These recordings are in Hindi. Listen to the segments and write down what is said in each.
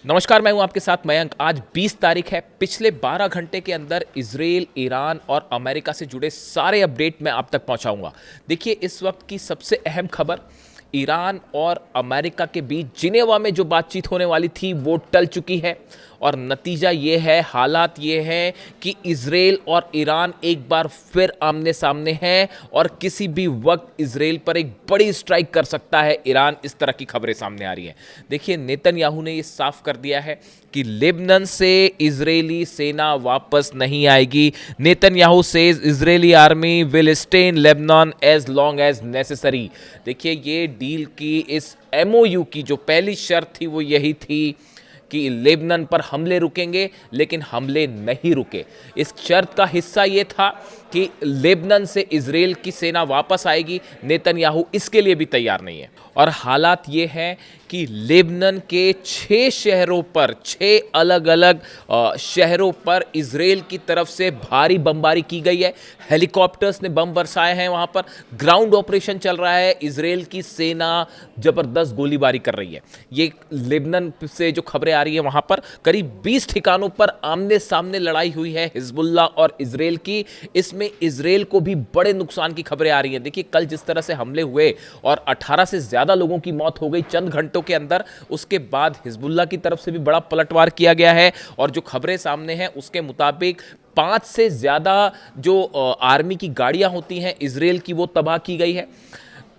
नमस्कार, मैं हूं आपके साथ मयंक। आज 20 तारीख है। पिछले 12 घंटे के अंदर इजराइल, ईरान और अमेरिका से जुड़े सारे अपडेट मैं आप तक पहुंचाऊंगा। देखिए, इस वक्त की सबसे अहम खबर, ईरान और अमेरिका के बीच जिनेवा में जो बातचीत होने वाली थी वो टल चुकी है। और नतीजा ये है, हालात ये हैं कि इजराइल और ईरान एक बार फिर आमने सामने हैं और किसी भी वक्त इजराइल पर एक बड़ी स्ट्राइक कर सकता है ईरान। इस तरह की खबरें सामने आ रही हैं। देखिए, नेतन्याहू ने ये साफ कर दिया है कि लेबनान से इजरायली सेना वापस नहीं आएगी। Netanyahu says Israeli army will stay in Lebanon as long as necessary. देखिए, ये डील की, इस एमओयू की जो पहली शर्त थी वो यही थी कि लेबनान पर हमले रुकेंगे, लेकिन हमले नहीं रुके। इस शर्त का हिस्सा यह था कि लेबनान से इजराइल की सेना वापस आएगी। नेतन्याहू इसके लिए भी तैयार नहीं है। और हालात ये हैं कि लेबनान के 6 शहरों पर, 6 अलग अलग शहरों पर इजराइल की तरफ से भारी बमबारी की गई है। हेलीकॉप्टर्स ने बम बरसाए हैं। वहां पर ग्राउंड ऑपरेशन चल रहा है। इजराइल की सेना जबरदस्त गोलीबारी कर रही है। ये लेबनान से जो खबरें आ रही है, वहां पर करीब 20 ठिकानों पर आमने सामने लड़ाई हुई है हिजबुल्लाह और इजराइल की। इसमें इजराइल को भी बड़े नुकसान की खबरें आ रही हैं। देखिए, कल जिस तरह से हमले हुए और 18 से ज्यादा लोगों की मौत हो गई चंद घंटों के अंदर, उसके बाद हिजबुल्लाह की तरफ से भी बड़ा पलटवार किया गया है। और जो खबरें सामने हैं उसके मुताबिक 5 से ज्यादा जो आर्मी की गाड़ियां होती हैं इजराइल की, वो तबाह की गई है।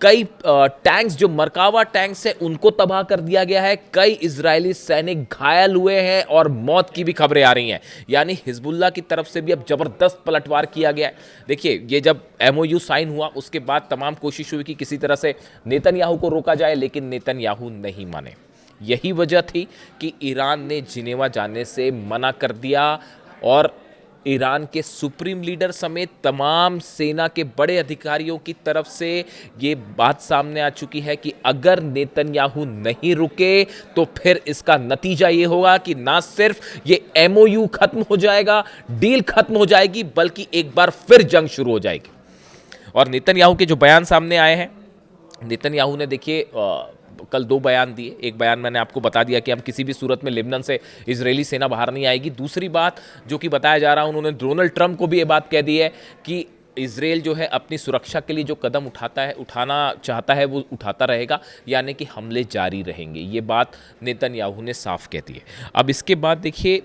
कई टैंक्स, जो मरकावा टैंक्स हैं, उनको तबाह कर दिया गया है। कई इजरायली सैनिक घायल हुए हैं और मौत की भी खबरें आ रही हैं। यानी हिजबुल्लाह की तरफ से भी अब जबरदस्त पलटवार किया गया है। देखिए, ये जब एमओयू साइन हुआ उसके बाद तमाम कोशिश हुई कि किसी तरह से नेतन्याहू को रोका जाए, लेकिन नेतन्याहू नहीं माने। यही वजह थी कि ईरान ने जिनेवा जाने से मना कर दिया। और ईरान के सुप्रीम लीडर समेत तमाम सेना के बड़े अधिकारियों की तरफ से ये बात सामने आ चुकी है कि अगर नेतन्याहू नहीं रुके तो फिर इसका नतीजा ये होगा कि ना सिर्फ ये एमओयू खत्म हो जाएगा, डील खत्म हो जाएगी, बल्कि एक बार फिर जंग शुरू हो जाएगी। और नेतन्याहू के जो बयान सामने आए हैं, नेतन्याहू ने, देखिए, कल 2 बयान दिए। एक बयान मैंने आपको बता दिया कि हम किसी भी सूरत में लेबनान से इजरायली सेना बाहर नहीं आएगी। दूसरी बात जो कि बताया जा रहा है, उन्होंने डोनाल्ड ट्रंप को भी ये बात कह दी है कि इजराइल जो है अपनी सुरक्षा के लिए जो कदम उठाना चाहता है वो उठाता रहेगा, यानी कि हमले जारी रहेंगे। ये बात नेतन्याहू ने साफ कह दी है। अब इसके बाद देखिए,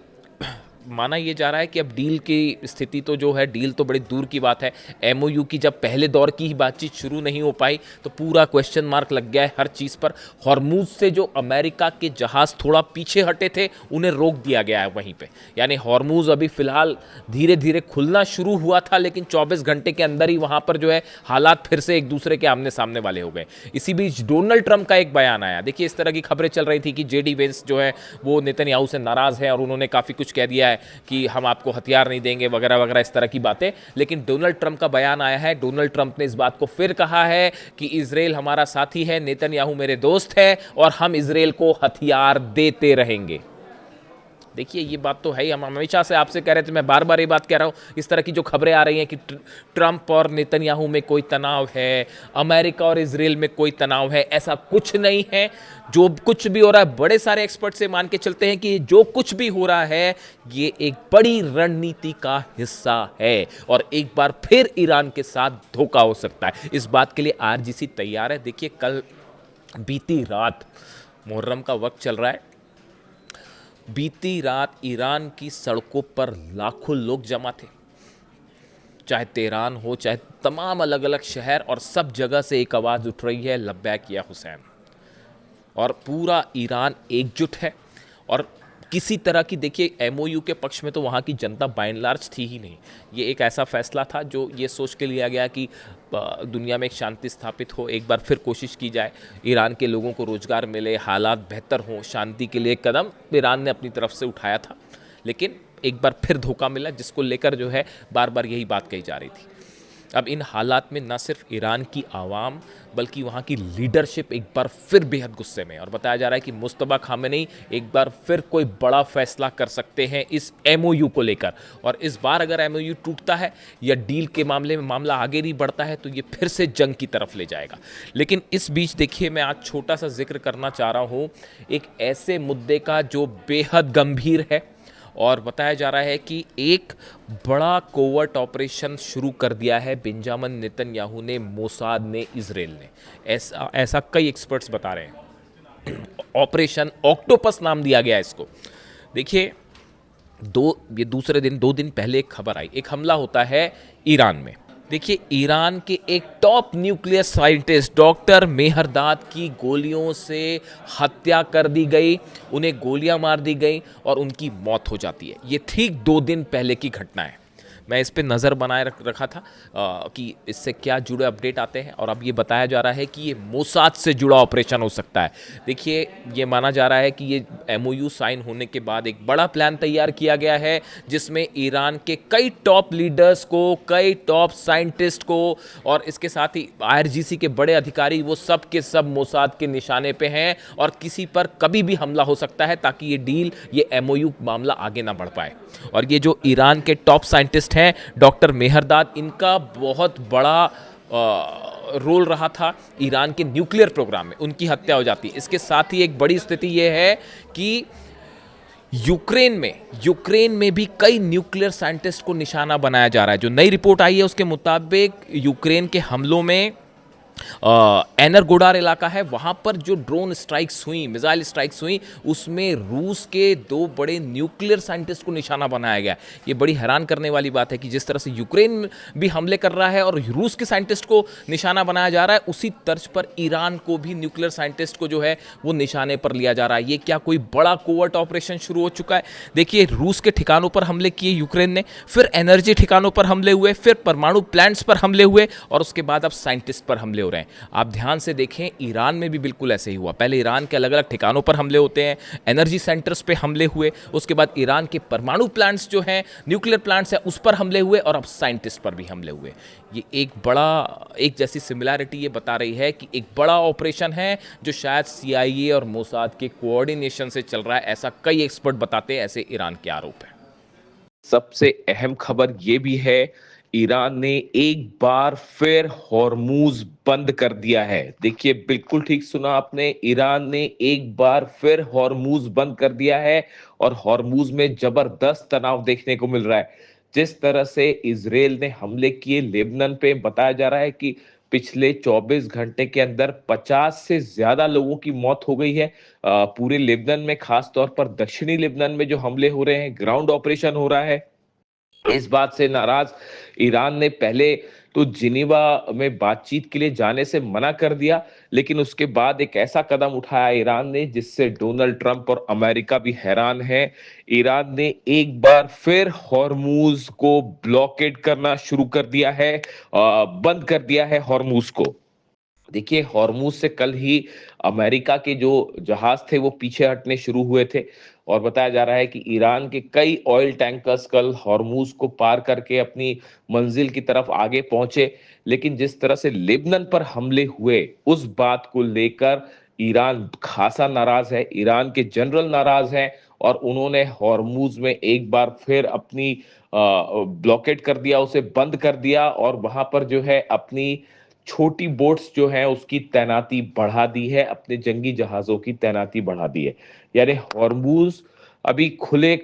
माना यह जा रहा है कि अब डील की स्थिति तो जो है, डील तो बड़ी दूर की बात है। एमओयू की जब पहले दौर की ही बातचीत शुरू नहीं हो पाई तो पूरा क्वेश्चन मार्क लग गया है हर चीज़ पर। हॉर्मूज से जो अमेरिका के जहाज़ थोड़ा पीछे हटे थे, उन्हें रोक दिया गया है वहीं पे। यानी हॉर्मूज अभी फ़िलहाल धीरे धीरे खुलना शुरू हुआ था, लेकिन 24 घंटे के अंदर ही वहाँ पर जो है हालात फिर से एक दूसरे के आमने सामने वाले हो गए। इसी बीच डोनाल्ड ट्रंप का एक बयान आया। देखिए, इस तरह की खबरें चल रही थी कि जेडी वेंस जो है वो नेतन्याहू से नाराज़ है और उन्होंने काफ़ी कुछ कह दिया है कि हम आपको हथियार नहीं देंगे वगैरह वगैरह, इस तरह की बातें। लेकिन डोनाल्ड ट्रंप का बयान आया है। डोनाल्ड ट्रंप ने इस बात को फिर कहा है कि इजराइल हमारा साथी है, नेतन्याहू मेरे दोस्त है और हम इजराइल को हथियार देते रहेंगे। देखिए, ये बात तो है ही। हम हमेशा से आपसे कह रहे थे, मैं बार बार ये बात कह रहा हूँ। इस तरह की जो खबरें आ रही हैं कि ट्रंप और नेतन्याहू में कोई तनाव है, अमेरिका और इजराइल में कोई तनाव है, ऐसा कुछ नहीं है। जो कुछ भी हो रहा है, बड़े सारे एक्सपर्ट से मान के चलते हैं कि जो कुछ भी हो रहा है ये एक बड़ी रणनीति का हिस्सा है और एक बार फिर ईरान के साथ धोखा हो सकता है। इस बात के लिए आरजीसी तैयार है। देखिए, कल बीती रात, मुहर्रम का वक्त चल रहा है, बीती रात ईरान की सड़कों पर लाखों लोग जमा थे। चाहे तेहरान हो, चाहे तमाम अलग अलग शहर, और सब जगह से एक आवाज़ उठ रही है, लब्बैक या हुसैन। और पूरा ईरान एकजुट है। और किसी तरह की, देखिए, एमओयू के पक्ष में तो वहाँ की जनता बाय एंड लार्ज थी ही नहीं। ये एक ऐसा फैसला था जो ये सोच के लिया गया कि दुनिया में एक शांति स्थापित हो, एक बार फिर कोशिश की जाए, ईरान के लोगों को रोज़गार मिले, हालात बेहतर हों, शांति के लिए एक कदम ईरान ने अपनी तरफ से उठाया था। लेकिन एक बार फिर धोखा मिला, जिसको लेकर जो है बार बार यही बात कही जा रही थी। अब इन हालात में ना सिर्फ ईरान की आवाम बल्कि वहाँ की लीडरशिप एक बार फिर बेहद गुस्से में, और बताया जा रहा है कि मुस्तफा खामेनी एक बार फिर कोई बड़ा फैसला कर सकते हैं इस एमओयू को लेकर। और इस बार अगर एमओयू टूटता है या डील के मामले में मामला आगे नहीं बढ़ता है तो ये फिर से जंग की तरफ ले जाएगा। लेकिन इस बीच देखिए, मैं आज छोटा सा जिक्र करना चाह रहा हूँ एक ऐसे मुद्दे का जो बेहद गंभीर है, और बताया जा रहा है कि एक बड़ा कोवर्ट ऑपरेशन शुरू कर दिया है बेंजामिन नेतन्याहू ने, मोसाद ने, इजराइल ने। ऐसा ऐसा कई एक्सपर्ट्स बता रहे हैं। ऑपरेशन ऑक्टोपस नाम दिया गया है इसको। देखिए, ये दूसरे दिन, 2 दिन पहले एक खबर आई, एक हमला होता है ईरान में। देखिए, ईरान के एक top nuclear scientist doctor Mehrdad की गोलियों से हत्या कर दी गई, उन्हें गोलियां मार दी गई और उनकी मौत हो जाती है। ये ठीक 2 दिन पहले की घटना है। मैं इस पे नज़र बनाए रखा था कि इससे क्या जुड़े अपडेट आते हैं, और अब ये बताया जा रहा है कि ये मोसाद से जुड़ा ऑपरेशन हो सकता है। देखिए, ये माना जा रहा है कि ये एमओयू साइन होने के बाद एक बड़ा प्लान तैयार किया गया है जिसमें ईरान के कई टॉप लीडर्स को, कई टॉप साइंटिस्ट को, और इसके साथ ही आईआरजीसी के बड़े अधिकारी, वो सब के सब मोसाद के निशाने पे हैं और किसी पर कभी भी हमला हो सकता है ताकि ये डील, ये एमओयू मामला आगे ना बढ़ पाए। और ये जो ईरान के टॉप साइंटिस्ट हैं डॉक्टर मेहरदाद, इनका बहुत बड़ा रोल रहा था ईरान के न्यूक्लियर प्रोग्राम में, उनकी हत्या हो जाती है। इसके साथ ही एक बड़ी स्थिति यह है कि यूक्रेन में भी कई न्यूक्लियर साइंटिस्ट को निशाना बनाया जा रहा है। जो नई रिपोर्ट आई है उसके मुताबिक यूक्रेन के हमलों में एनरगोडार इलाका है, वहां पर जो ड्रोन स्ट्राइक्स हुई, मिसाइल स्ट्राइक्स हुई, उसमें रूस के 2 बड़े न्यूक्लियर साइंटिस्ट को निशाना बनाया गया। ये बड़ी हैरान करने वाली बात है कि जिस तरह से यूक्रेन भी हमले कर रहा है और रूस के साइंटिस्ट को निशाना बनाया जा रहा है, उसी तर्ज पर ईरान को भी न्यूक्लियर साइंटिस्ट को जो है वो निशाने पर लिया जा रहा है। ये क्या कोई बड़ा कोवर्ट ऑपरेशन शुरू हो चुका है? देखिए, रूस के ठिकानों पर हमले किए यूक्रेन ने, फिर एनर्जी ठिकानों पर हमले हुए, फिर परमाणु प्लांट्स पर हमले हुए, और उसके बाद अब साइंटिस्ट पर हमले हो रहे हैं। आप ध्यान से देखें, ईरान में भी बिल्कुल ऐसे ही हुआ। पहले ईरान के अलग अलग ठिकानों पर हमले होते हैं, एनर्जी सेंटर्स पे हमले हुए, उसके बाद ईरान के परमाणु प्लांट्स जो हैं, न्यूक्लियर प्लांट्स हैं, उस पर हमले हुए, और अब साइंटिस्ट पर भी हमले हुए। ये एक जैसी सिमिलैरिटी ये बता रही है कि एक बड़ा ऑपरेशन है जो शायद सीआईए और मोसाद के कोऑर्डिनेशन से चल रहा है, ऐसा कई एक्सपर्ट बताते हैं, ऐसे ईरान के आरोप हैं। सबसे अहम खबर ये भी है, ईरान ने एक बार फिर हॉर्मूज बंद कर दिया है। देखिए, बिल्कुल ठीक सुना आपने, ईरान ने एक बार फिर हॉर्मूज बंद कर दिया है, और हॉर्मूज में जबरदस्त तनाव देखने को मिल रहा है। जिस तरह से इजराइल ने हमले किए लेबनान पे, बताया जा रहा है कि पिछले 24 घंटे के अंदर 50 से ज्यादा लोगों की मौत हो गई है। पूरे लेबनान में, खास तौर पर दक्षिणी लेबनान में जो हमले हो रहे हैं, ग्राउंड ऑपरेशन हो रहा है, इस बात से नाराज ईरान ने पहले तो जिनीवा में बातचीत के लिए जाने से मना कर दिया, लेकिन उसके बाद एक ऐसा कदम उठाया ईरान ने जिससे डोनाल्ड ट्रंप और अमेरिका भी हैरान है। ईरान ने एक बार फिर हॉर्मूज को ब्लॉकेड करना शुरू कर दिया है, बंद कर दिया है हॉर्मूज को। देखिए, हॉर्मूज से कल ही अमेरिका के जो जहाज थे वो पीछे हटने शुरू हुए थे, और बताया जा रहा है कि ईरान के कई ऑयल टैंकर्स कल हॉर्मूज को पार करके अपनी मंजिल की तरफ आगे पहुंचे। लेकिन जिस तरह से लेबनान पर हमले हुए, उस बात को लेकर ईरान खासा नाराज है, ईरान के जनरल नाराज हैं, और उन्होंने हॉर्मूज में एक बार फिर अपनी ब्लॉकेट कर दिया, उसे बंद कर दिया, और वहां पर जो है अपनी छोटी बोट्स जो हैं उसकी तैनाती बढ़ा दी है, अपने जंगी जहाजों की तैनाती बढ़ा दी है। यानी हॉर्मूज अभी खुले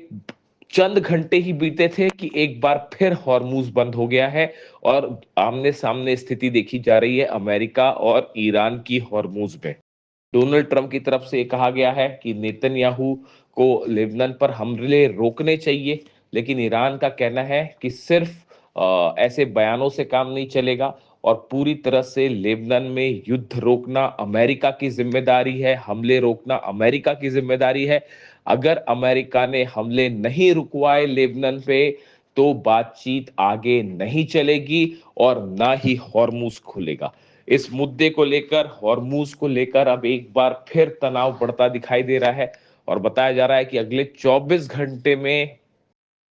चंद घंटे ही बीते थे कि एक बार फिर हॉर्मूज बंद हो गया है, और आमने सामने स्थिति देखी जा रही है अमेरिका और ईरान की हॉर्मूज में। डोनाल्ड ट्रंप की तरफ से कहा गया है कि नेतन्याहू को लेबनान पर हमले रोकने चाहिए, लेकिन ईरान का कहना है कि सिर्फ ऐसे बयानों से काम नहीं चलेगा, और पूरी तरह से लेबनान में युद्ध रोकना अमेरिका की जिम्मेदारी है, हमले रोकना अमेरिका की जिम्मेदारी है। अगर अमेरिका ने हमले नहीं रुकवाए लेबनान पे, तो बातचीत आगे नहीं चलेगी और ना ही हॉर्मूज खुलेगा। इस मुद्दे को लेकर, हॉर्मूज को लेकर अब एक बार फिर तनाव बढ़ता दिखाई दे रहा है, और बताया जा रहा है कि अगले 24 घंटे में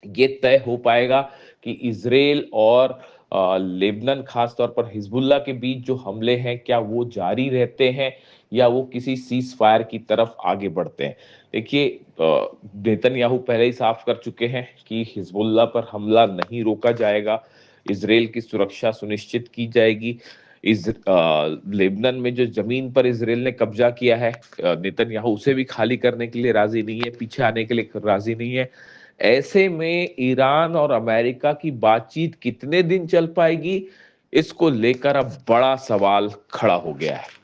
ये तय हो पाएगा कि इजराइल और लेबनान खास तौर पर हिजबुल्लाह के बीच जो हमले हैं क्या वो जारी रहते हैं या वो किसी सीज फायर की तरफ आगे बढ़ते हैं। देखिए नेतन्याहू पहले ही साफ कर चुके हैं कि हिजबुल्लाह पर हमला नहीं रोका जाएगा, इसराइल की सुरक्षा सुनिश्चित की जाएगी। लेबनान में जो जमीन पर इसराइल ने कब्जा किया है, नेतन्याहू उसे भी खाली करने के लिए राजी नहीं है, पीछे आने के लिए राजी नहीं है। ऐसे में ईरान और अमेरिका की बातचीत कितने दिन चल पाएगी, इसको लेकर अब बड़ा सवाल खड़ा हो गया है।